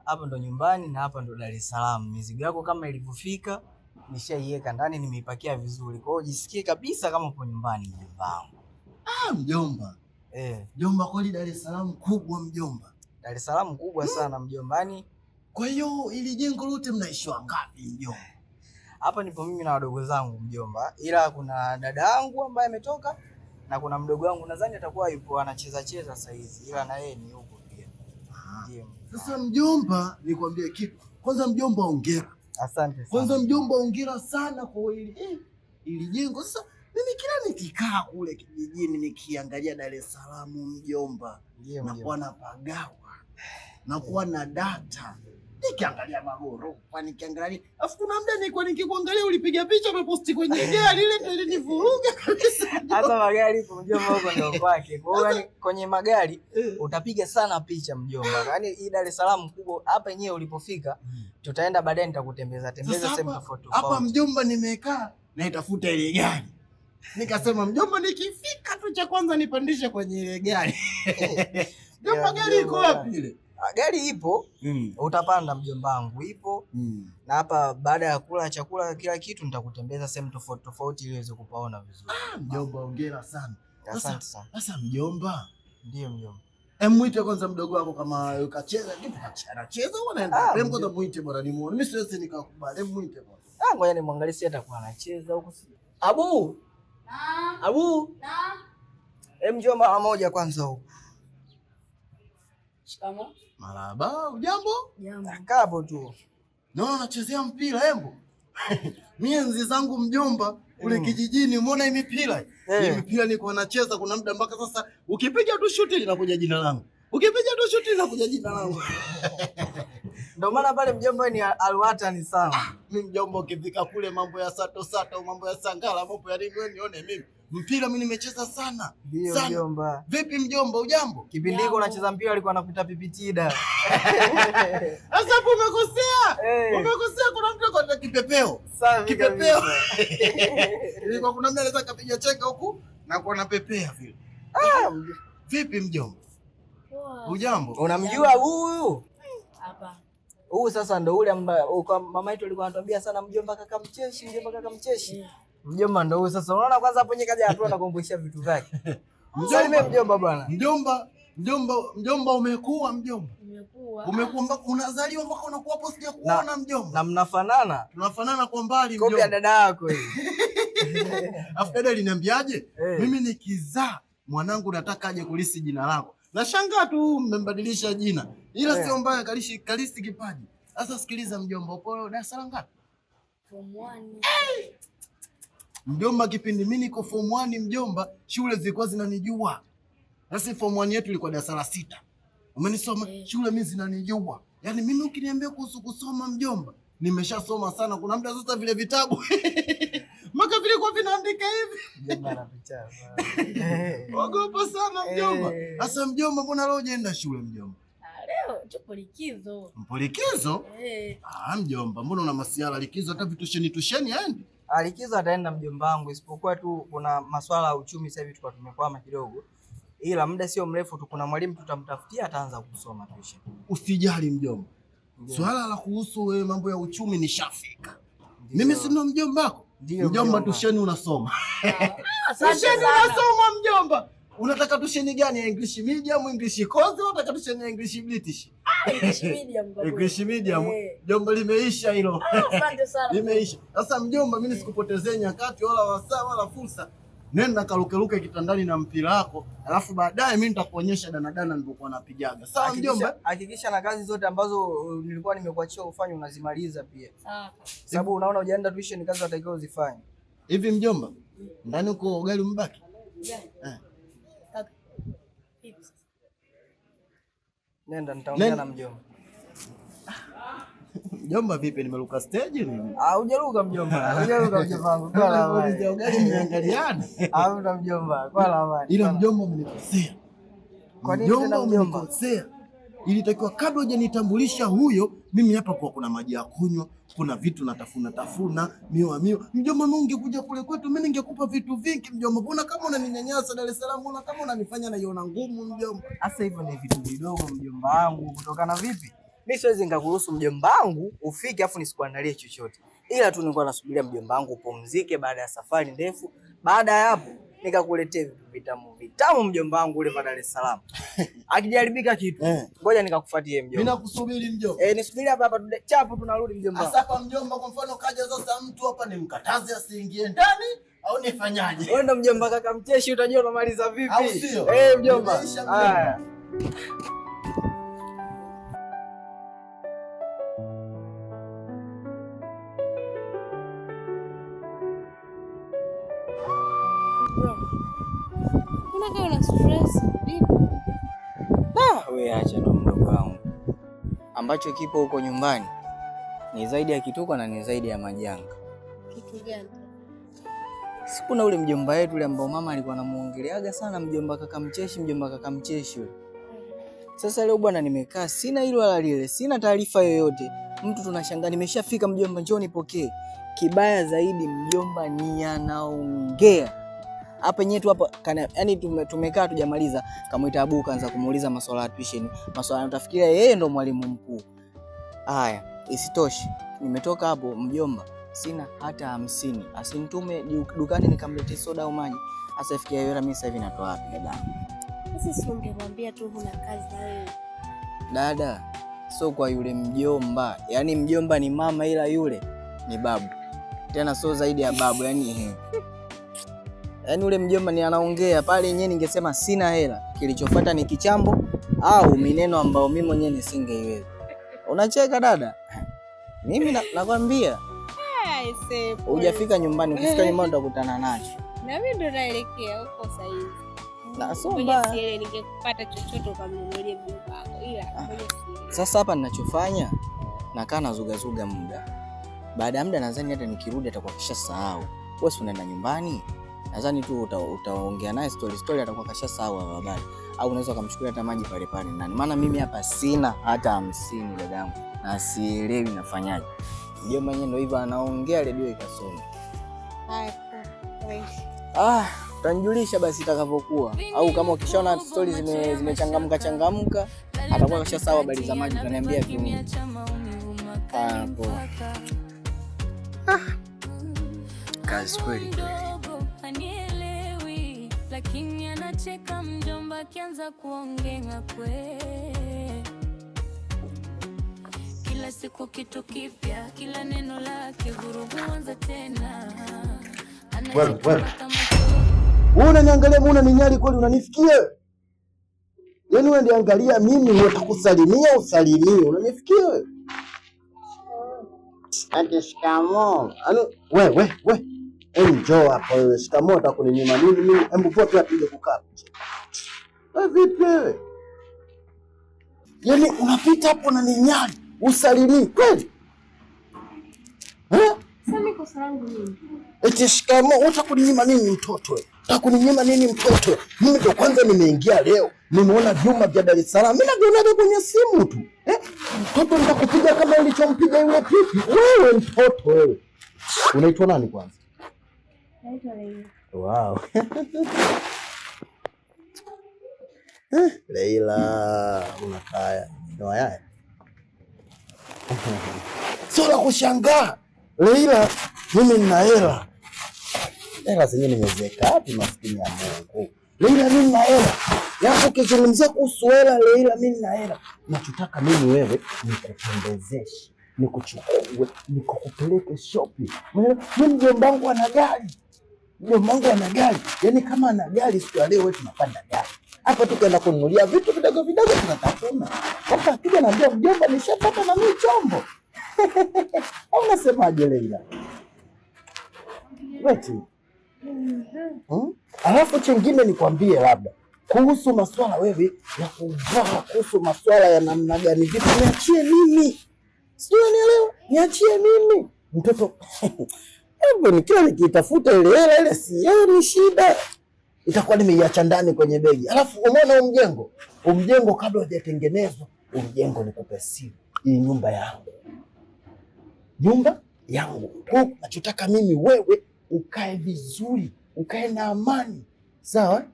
hapa ndo nyumbani na hapa ndo Dar es Salaam. Mizigo yako kama ilivyofika nishaiweka ndani, nimeipakia vizuri. Kwa hiyo jisikie kabisa kama uko nyumbani mjomba wangu. Mjomba. Mjomba kweli Dar es Salaam kubwa mjomba. Dar es Salaam kubwa sana mjombani. Kwa hiyo ili jengo lote mnaishi wangapi mjomba? Hapa nipo mimi na wadogo zangu mjomba, ila kuna dada yangu ambaye ametoka na kuna mdogo wangu nadhani atakuwa yupo anacheza sasa hizi, ila na yeye ni yupo pia. Ndio. Sasa mjomba, nikwambie kitu. Kwanza mjomba, hongera. Asante sana. Kwanza mjomba, hongera sana kwa ili jengo. Sasa mimi kila nikikaa kule kijijini nikiangalia Dar es Salaam mjomba, nakuwa napagawa, nakuwa na data, nikiangalia magorofa, nikiangalia. Afu kuna muda nilikuwa nikikuangalia ulipiga picha umeposti kwenye gari ile ilinivuruga kabisa. Hata magari kwa mjomba huko ndio kwake. Kwa hiyo kwenye magari utapiga sana picha mjomba. Yaani hii Dar es Salaam kubwa hapa yenyewe ulipofika tutaenda baadaye nitakutembeza sehemu tofauti. Hapa mjomba nimekaa na itafuta ile gari. Nikasema mjomba nikifika tu cha kwanza nipandishe kwenye ile gari. Mjomba gari iko wapi ile? Gari ipo, utapanda mjomba wangu, ipo. Na hapa baada ya kula chakula kila kitu nitakutembeza sehemu tofauti ili uweze kupaona vizuri. Mjomba hongera sana. Asante sana. Sasa mjomba. Ndio mjomba. Muite kwanza mdogo wako kama ukacheza kitu anacheza au anaenda. Kwanza muite bora nimuone. Mimi siwezi nikakubali. Muite bora. Ngoja nimwangalie si atakuwa anacheza huko. Abu. Naam. Abu. Naam. Njoo mara moja kwanza huko. Shikamoo. Marahaba, ujambo? Jambo. Kapo tu. Naona unachezea mpira hembo. Mimi enzi zangu mjomba kule kijijini umeona hii mipira. Hii mipira niko nacheza kuna muda mpaka sasa ukipiga tu shuti linakuja jina langu. Ukipiga tu shuti linakuja jina langu. Ndio maana pale mjomba ni alwatani sana. Mimi mjomba ukifika kule mambo ya sato mambo ya sangala mambo ya nini wewe nione mimi. Mpira mimi nimecheza sana. Ndio mjomba. Vipi mjomba ujambo? Kipindi hiko unacheza mpira alikuwa anakuita pipitida. Sasa hapo umekosea. Umekosea kuna mtu anataka kipepeo. Kipepeo. Ilikuwa kuna mtu anaweza kupiga chenga huku na kuona pepea vile. Vipi mjomba? Ujambo? Unamjua huyu? Hapa. Huyu sasa ndo ule ambaye mama yetu alikuwa anatuambia sana mjomba kaka mcheshi, mjomba kaka mcheshi. Mjomba ndo huyu sasa. Unaona kwanza hapo nyeka haja hatua anakumbusha vitu vyake. Mjomba bwana. Mjomba umekuwa mjomba. Umekuwa mpaka unazaliwa mpaka unakuwa hapo sija kuona mjomba. Na mnafanana? Tunafanana kwa mbali mjomba. Kopi ya dada yako hii. Afu dada aliniambiaje? Mimi nikizaa mwanangu nataka aje kulisi jina lako. Nashangaa tu mmembadilisha jina. Ila sio mbaya kalisi kipaji. Sasa sikiliza mjomba, upo darasa la ngapi? Form 1. Mjomba kipindi mimi niko form 1 mjomba, shule zilikuwa zinanijua. Sasa form 1 yetu ilikuwa darasa la 6. Umenisoma? Shule mimi zinanijua. Yaani mimi ukiniambia kuhusu kusoma mjomba, nimeshasoma sana. Kuna muda sasa vile vitabu. Maka vile kwa vinaandika hivi. Mjomba anapicha. Ogopa sana mjomba. Sasa mjomba mbona leo hujaenda shule mjomba? Leo tupo likizo. Mpo likizo? Mjomba mbona una masiala likizo hata vitusheni aende? Likizo ataenda mjomba wangu, isipokuwa tu kuna masuala ya uchumi sasa hivi tulikuwa tumekwama kidogo. Ila muda sio mrefu tu kuna mwalimu tutamtafutia ataanza kusoma tuition. Usijali mjomba. Swala la kuhusu mambo ya uchumi nishafika. Mimi si ndo mjomba wako? Mjomba tusheni unasoma. Tusheni unasoma mjomba. Unataka tusheni gani ya English medium, English course au unataka tusheni ya English British? English medium baba. English medium. Mjomba limeisha hilo. Asante sana. Limeisha. Sasa mjomba mimi sikupotezee nyakati wala wasaa wala fursa. Nenda karukeruke kitandani na mpira wako, alafu baadaye mimi nitakuonyesha danadana nilipokuwa napigaga. Sawa mjomba? Hakikisha na kazi zote ambazo nilikuwa nimekuachia ufanye unazimaliza pia. Sawa. Sababu unaona hujaenda tuition kazi unatakiwa uzifanye. Hivi mjomba, ndani uko ugali mbaki? Nenda nitaongea na mjomba. Mjomba vipi nimeruka stage nini? Hujaruka mjomba. Hujaruka mjomba wangu. Kwa la amani. Ugali mmeangaliana. Hamna mjomba. Kwa la amani. Ila mjomba umenikosea. Kwa nini tena mjomba? Umenikosea. Ilitakiwa kabla hujanitambulisha huyo, mimi hapa kwa kuna maji ya kunywa, kuna vitu natafuna, miwa. Mjomba mimi ungekuja kule kwetu mimi ningekupa vitu vingi mjomba. Mbona kama unaninyanyasa Dar es Salaam, mbona kama unanifanya naiona ngumu mjomba? Sasa hivyo ni vitu vidogo mjomba wangu, kutokana vipi? Mimi siwezi nikakuruhusu mjomba wangu ufike afu nisikuandalie chochote. Ila tu nilikuwa nasubiria mjomba wangu upumzike baada ya safari ndefu. Baada ya hapo nikakuletea vitu vitamu mjomba wangu ule pa Dar es Salaam. Akijaribika kitu, ngoja nikakufuatie mjomba. Mimi nakusubiri mjomba. Nisubiri hapa chapo tunarudi mjomba. Sasa hapa mjomba, kwa mfano kaja sasa mtu hapa nimkataze asiingie ndani au nifanyaje? Wewe ndo mjomba kaka mcheshi, utajua unamaliza vipi. Au sio? Mjomba. Haya. Una stress vipi? Wewe acha ndo mdogo wangu. Ambacho kipo huko nyumbani ni zaidi ya kituko na ni zaidi ya majanga. Kitu gani? Sikuna ule mjomba wetu ule ambao mama alikuwa anamuongeleaga sana, mjomba kaka mcheshi yule. Sasa leo bwana nimekaa sina hilo wala lile, sina taarifa yoyote. Mtu tunashangaa nimeshafika mjomba, njoo nipokee. Kibaya zaidi mjomba ni anaongea. Hapa nyetu hapa yani tumekaa tujamaliza, kamuita Abu kaanza kumuuliza maswala ya tuition. Maswala utafikiria yeye ndo mwalimu mkuu. Haya, isitoshe nimetoka hapo mjomba sina hata 50. Asinitume dukani nikamletea soda au maji. Sasa ifikia hiyo mimi sasa hivi natoa wapi dada? Sasa si ungemwambia tu huna kazi na wewe. Dada, sio kwa yule mjomba. Yaani mjomba ni mama ila yule ni babu. Tena sio zaidi ya babu yani Yaani ule mjomba ni anaongea pale yenyewe ningesema sina hela. Kilichofuata ni kichambo au mineno ambayo mimi mwenyewe nisingeiweza. Unacheka dada? Mimi nakwambia. Hujafika nyumbani, ukifika nyumbani utakutana nacho. Na mimi ndo naelekea huko sasa hivi. Na somba. Ningekupata chochote ukamnunulie mjomba wako. Ila sasa hapa ninachofanya nakaa nazuga muda. Baada ya muda nadhani hata nikirudi atakuwa kishasahau. Wewe si unaenda nyumbani? Nadhani tu utaongea naye story atakuwa kashasahau habari. Au unaweza kumchukulia hata maji pale pale ndani. Maana mimi hapa sina hata 50 dadangu. Na sielewi nafanyaje. Mjomba mwenyewe ndio hivyo anaongea redio ikasoma. Haya, utanijulisha basi itakavyokuwa. Au kama ukishaona story zimechangamka atakuwa kashasahau habari za maji utaniambia tu. Hapo. Kazi kweli. Lakini anacheka mjomba akianza kuongea kweli. Kila siku kitu kipya, kila neno lake vurugu anza tena. Wewe unaniangalia, mbona ninyali kweli, unanifikia? Yaani wewe ndiangalia mimi nitakusalimia usalimie, unanifikia wewe? Ante shikamoo. Wewe njoo hapa wewe, shikamoo atakuninyima nini mimi? Hebu poa tu apige kukaa. Wewe vipi wewe? Yaani unapita hapo na ninyali usalimii kweli? Sasa niko salangu mimi. Eti shikamoo, utakuninyima nini mtoto wewe? Utakuninyima nini mtoto? Mimi ndo kwanza nimeingia leo. Nimeona vyuma vya Dar es Salaam. Mimi navionaga kwenye simu tu. Mtoto nitakupiga kama ulichompiga yule pipi. Wewe mtoto wewe. Unaitwa nani kwanza? Naitwa Leila. Wow. Leila, unakaya. Ndio haya. Sio la kushangaa. Leila, mimi nina hela. Hela zenyewe nimezeka wapi maskini ya Mungu. Leila, mimi nina hela. Yapo kizungumzia kuhusu hela, Leila, mimi nina hela. Nachotaka mimi wewe nikupendezeshe, nikuchukue, nikukupeleke shopping. Mimi mjomba wangu ana gari. Mjomba wangu ana gari. Yaani kama ana gari siku ya leo wewe tunapanda gari. Hapa tukaenda kununulia vitu vidogo tunatafuna. Sasa akija naambia mjomba nishapata na mimi chombo. Au unasemaje Leila? Weti. Alafu chengine nikwambie labda kuhusu maswala wewe ya kuvaa, kuhusu maswala ya namna gani vipi, niachie mimi. Sio unielewa? Niachie mimi. Mtoto hebu ni kila nikitafuta ile hela ile sioni shida. Itakuwa nimeiacha ndani kwenye begi. Alafu umeona umjengo kabla hajatengenezwa, umjengo nikupe siri. Hii nyumba yangu. Kwa nachotaka mimi wewe ukae vizuri, ukae na amani. Sawa?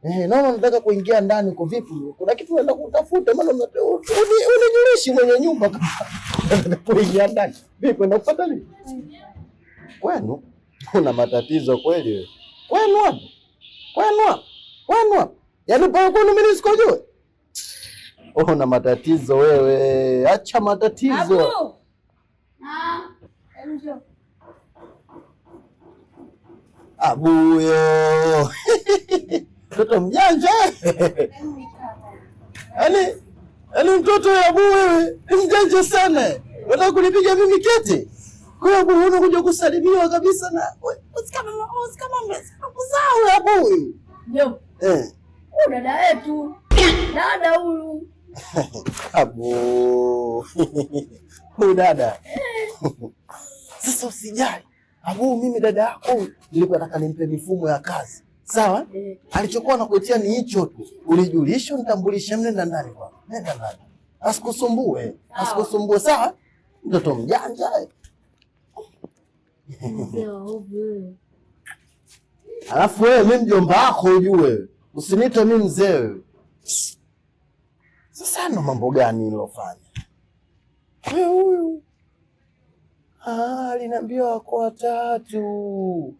Naona nataka kuingia ndani uko vipi? Kuna kitu naenda kutafuta maana unijulishi mwenye nyumba kama kuingia ndani. Vipi unapata nini? Kwenu una matatizo kweli wewe. Kwenu wapi? Kwenu wapi? Yaani kwa kwenu mimi nisikojue. Una matatizo wewe. Acha matatizo. Abuyo. Mtoto mjanja. Yaani mtoto ya abu wewe, mjanja sana. Unataka kunipiga mimi kete? Kwa hiyo unaona kuja kusalimiwa kabisa na usikama kuzao abu huyu. Ndio. Dada yetu. Dada huyu. Abu. Huyu dada. Sasa usijali. Abu, mimi dada yako nilikuwa nataka nimpe mifumo ya kazi. Sawa? Alichokuwa nakuletea ni hicho tu. Ulijulisha nitambulishe mnenda ndani kwa. Nenda ndani. Asikusumbue. Sawa? Mtoto mjanja. Alafu wewe mimi mjomba wako ujue. Usiniite mimi mzee wewe. Sasa ndo mambo gani nilofanya? Wewe huyu. Aliniambia wako watatu.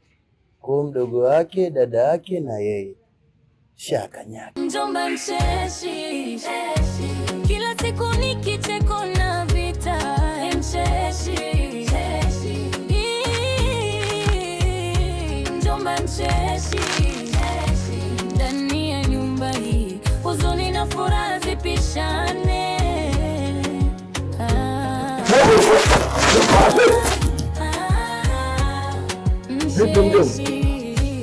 Kwa mdogo wake, dada yake na yeye. Shakanyaka. Mjomba mcheshi. Kila siku ni kicheko na vita. Mcheshi. Mjomba mcheshi. Ndani ya nyumba hii huzuni na furaha zipishane.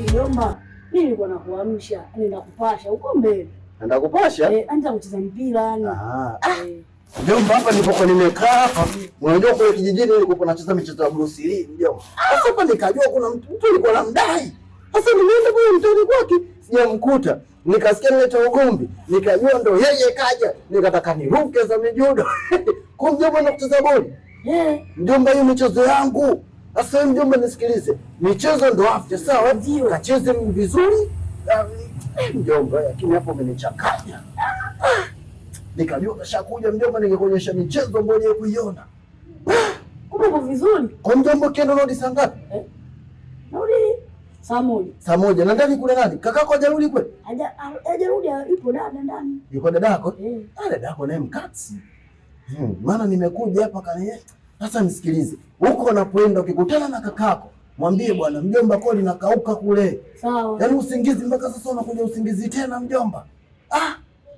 Mjomba, mimi nilikuwa nakuamsha, nenda kupasha huko mbele. Nenda kupasha? Anza kucheza mpira yani. Mjomba, hapa nilipokuwa nimekaa hapa, unajua kule kijijini nilikuwa nacheza michezo ya Bruce Lee, mjomba. Sasa hapa nikajua kuna mtu alikuwa anamdai. Sasa nimeenda kule mtoni kwake, sijamkuta. Nikasikia nileta ugomvi, nikajua ndo yeye kaja, nikataka niruke za mijudo. Kwa mjomba na kucheza boli. Mjomba, hiyo michezo yangu. Sasa mjomba nisikilize. Michezo ndo afya, sawa? Ndio. Kacheze vizuri. Mjomba, lakini hapo umenichanganya. Nikajua kashakuja mjomba, ningekuonyesha michezo ambayo yeye kuiona. Uko vizuri? Kwa mjomba kendo rudi saa ngapi? Rudi saa moja. Na ndani kule nani? Kakako hajarudi kweli? Hajarudi, yupo dada ndani. Yuko dadako? Dadako naye mkatsi. Maana nimekuja hapa kaniye. Sasa nisikilize. Huko unapoenda ukikutana na kakako, mwambie bwana mjomba koli nakauka kule. Sawa. Yaani usingizi mpaka sasa unakuja usingizi tena mjomba.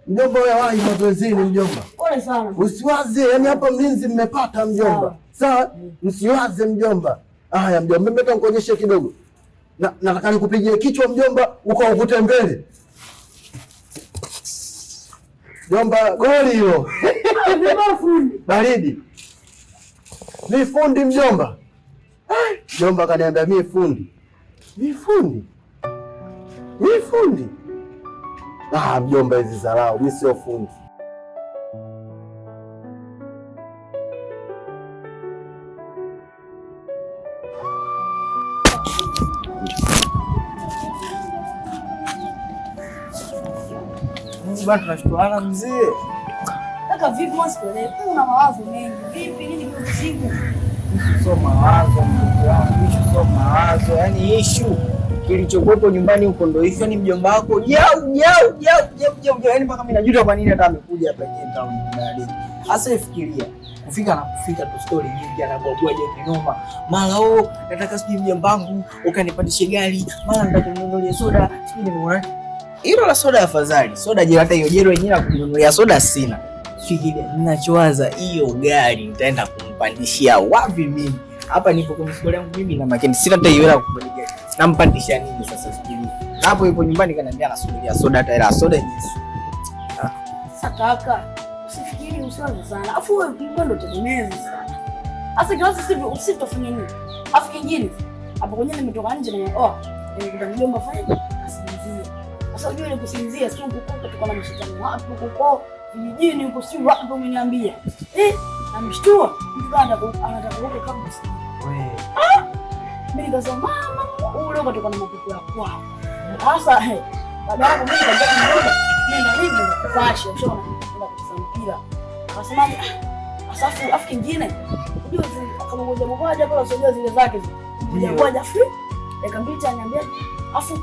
Mjomba wewe wahi mazoezini mjomba. Pole sana. Usiwaze, yani hapa mlinzi mmepata mjomba. Sawa? Msiwaze mjomba. Haya mjomba, mbona nikuonyeshe kidogo. Na nataka nikupigie kichwa mjomba, ukaukute mbele. Mjomba goli hilo. Baridi. Ni fundi mjomba. Mjomba kaniambia mimi fundi. Ni fundi. Mjomba hizi zarau, mimi sio fundi. Bwana tunashukuru mzee. Kaka vipi mwasikole? Una mawazo mengi. Vipi nini kimekusibu? Sio mawazo mjomba wangu, sio mawazo. Yaani issue kilichokuwepo nyumbani huko ndio issue, ni mjomba wako. Yaani mpaka mimi najuta kwa nini hata amekuja hapa yenyewe town ndani. Sasa ifikiria, kufika tu story nyingi anakuwa je kinoma. Mara nataka sijui mjomba wangu ukanipandishe gari, mara nataka kununulia soda, sijui nimeona. Hilo la soda afadhali. Soda je hata hiyo jero yenyewe kununulia soda sina. Fikiria ninachowaza hiyo gari nitaenda kumpandishia wapi mimi? Hapa nipo kwa mfuko wangu mimi na makeni. Sina hata hiyo hela kumpandishia. Nampandishia nini sasa fikiria. Hapo yupo nyumbani kananiambia anasubiria soda hata hela soda yenyewe. Sasa kaka, usifikiri usiwaze sana. Afu wewe ndo tegemezi sana. Sasa kiasi sisi usitofanya nini? Afu kingine hapo kwenye nimetoka nje na nikuta mjomba fanya asinzie. Sasa unajua ile kusinzia sio kukuta tuko na mshitani wapi huko vijijini huko sio wapi umeniambia. Namshtua mtu anataka kuoka kama wewe. Mimi nikasema mama ule kutoka na makuku ya kwao. Sasa Baada hapo mimi nikaja kumwona, nenda hivi kupasha, unaona? Nenda kucheza mpira. Akasema asafu afu kingine. Unajua kama moja pale usojea zile zake zile. Moja free. Nikamwambia ananiambia afu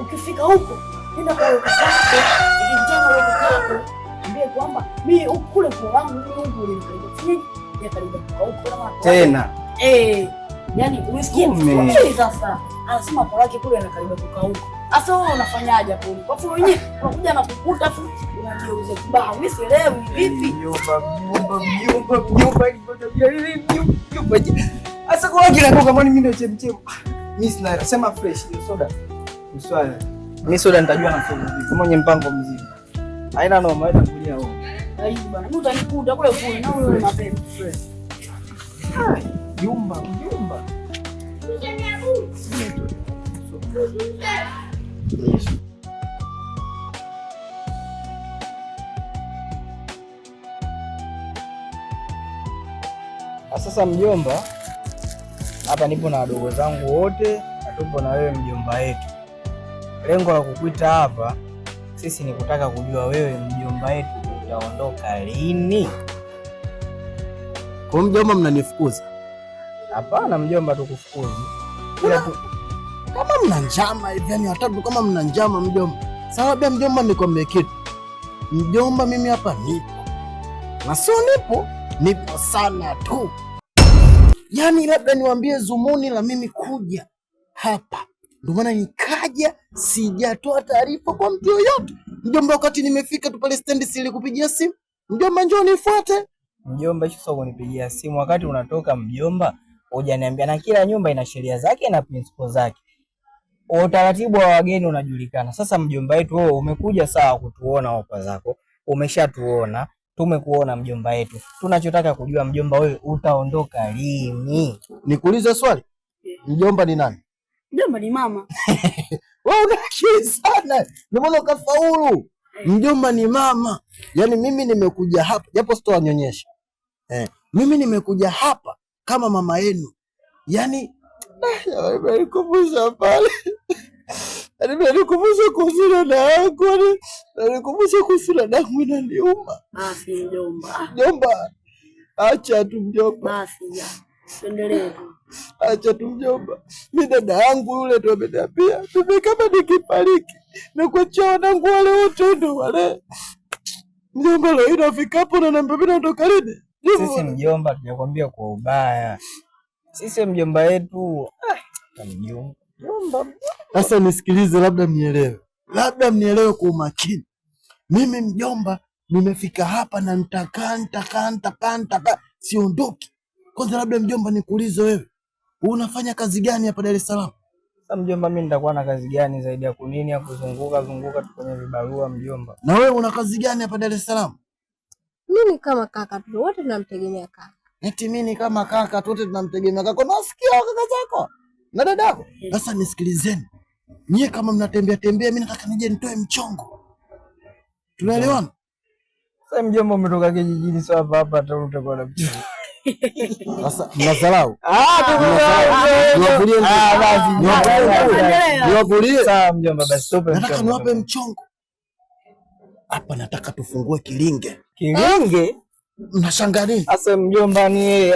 ukifika huko nenda kwa ukatako. Ikijana wewe ukatako. Ambie kwamba mimi kule kwa wangu mimi huko nilikaribu. Ya karibu kwa huko tena. Yaani umesikia mimi sasa. Anasema kwa wake kule anakaribu kukaa huko. Sasa wewe unafanyaje hapo? Kwa sababu wenyewe unakuja na kukuta afu unajeuza kibao. Mimi sielewi vipi? Mjomba. Sasa kwa wake ndio kama mimi ndio chemchem. Mimi sema fresh hiyo soda. Uswali. Mimi soda nitajua na soda. Mwenye mpango mzima. Haina noma, haina kulia huko. Aibu bana. Mtu utanikuta kule kule na wewe mapema fresh. Mjomba. Sasa mjomba, hapa nipo na wadogo zangu wote, tupo na wewe mjomba wetu. Lengo la kukuita hapa sisi ni kutaka kujua wewe mjomba wetu utaondoka lini? Kwa mjomba mnanifukuza? Hapana mjomba, tukufukuzi. Kama mna njama hivi, yani watatu kama mna njama mjomba. Sawa mjomba, nikwambie kitu. Mjomba, mimi hapa nipo. Na sio nipo sana tu. Yani labda niwaambie zumuni la mimi kuja hapa. Ndio maana nikaja, sijatoa taarifa kwa mtu yoyote. Mjomba, wakati nimefika tu pale stendi silikupigia simu. Mjomba, njoo nifuate. Mjomba, hicho sio kunipigia simu wakati unatoka mjomba. Hujaniambia, na kila nyumba ina sheria zake na principles zake. Utaratibu wa wageni unajulikana. Sasa mjomba wetu wewe umekuja sawa kutuona opa zako. Umeshatuona, tumekuona mjomba wetu. Tunachotaka kujua mjomba, wewe utaondoka lini? Nikuulize swali. Mjomba ni nani? Mjomba ni mama. Wewe una akili sana. Mbona ukafaulu? Mjomba ni mama. Yaani mimi nimekuja hapa, japo sitowanyonyesha. Mimi nimekuja hapa kama mama yenu. Yaani nikumbusha pale. Nikumbusha kusura na yangu. Nikumbusha kusura na yangu inaniuma. Si mjomba. Mjomba, acha tu mjomba. Basi ya. Tuendelee tu. Acha tu mjomba. Mimi dada yangu yule tu ameniambia, mimi kama nikifariki na kuacha wanangu wale wote ndio wale. Mjomba, leo inafika hapo na namba mimi naondoka lini? Sisi mjomba tunakwambia kwa ubaya. Sisi mjomba yetu mjomba. Sasa nisikilize, labda mnielewe kwa umakini. Mimi mjomba nimefika hapa na nitakaa siondoki. Kwanza labda mjomba nikuulize wewe, unafanya kazi gani hapa Dar es Salaam? Sasa mjomba, mimi nitakuwa na kazi gani zaidi ya kunini ya kuzunguka tu kwenye vibarua mjomba? Na wewe una kazi gani hapa Dar es Salaam? Mimi kama kaka tu, wote tunamtegemea kaka. Eti mimi kama kaka tu, wote tunamtegemea kaka. Nasikia kaka zako na dadako. Sasa nisikilizeni. Nyie kama mnatembea, mimi nataka nije nitoe mchongo. Tunaelewana? Sasa mjomba, umetoka kijijini sio hapa tu utakuwa na mchongo. Sasa mnasalau. Niwapulie. Sawa mjomba, basi tope mchongo. Nataka niwape mchongo. Hapa nataka tufungue kilinge. Kilinge? Mnashangaa nini? Sasa mjomba ni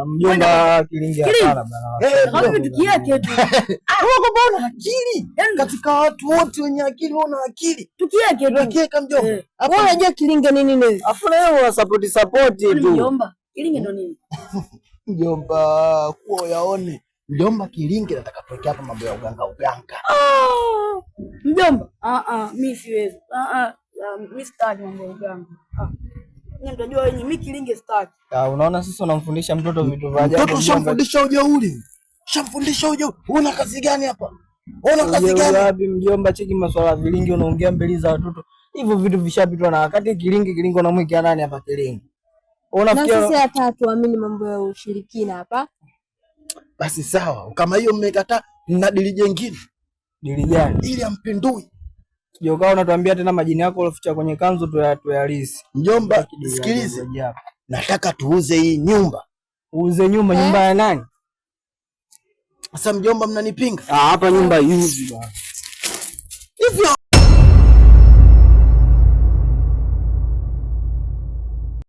mjomba kilinge hapana bana. Kama vitu yake tu. Wewe una akili? Katika watu wote wenye akili wewe una akili. Tukiake tu. Tukieka mjomba. Wewe unajua kilinge nini nini? Afu na wewe una support tu. Mjomba, kilinge ndo nini? Mjomba, kuo yaone. Mjomba, kilinge nataka tuweke hapa mambo ya uganga. Mjomba, mimi siwezi. Mimi sitaki mambo ya uganga. Nyinyi mtajua wenyewe, mimi kilinge sitaki. Unaona sasa unamfundisha mtoto vitu vya ajabu. Mtoto shamfundisha ujeuri. Una kazi gani hapa? Una kazi gani? Wapi mjomba, cheki masuala ya vilinge unaongea mbele za watoto. Hivyo vitu vishapitwa na wakati. Kilinge unamwekea nani hapa kilinge? Unafikia na sisi hata tuamini mambo ya ushirikina hapa. Basi sawa, kama hiyo mmekataa, na dili jingine. Dili gani? Ili ampindui. Joka unatuambia tena majini yako uloficha kwenye kanzu tuyalisi. Mjomba, sikilize. Nataka tuuze hii nyumba. Uuze nyumba ya nani? Sasa mjomba, mnanipinga? Hapa nyumba hizi bwana.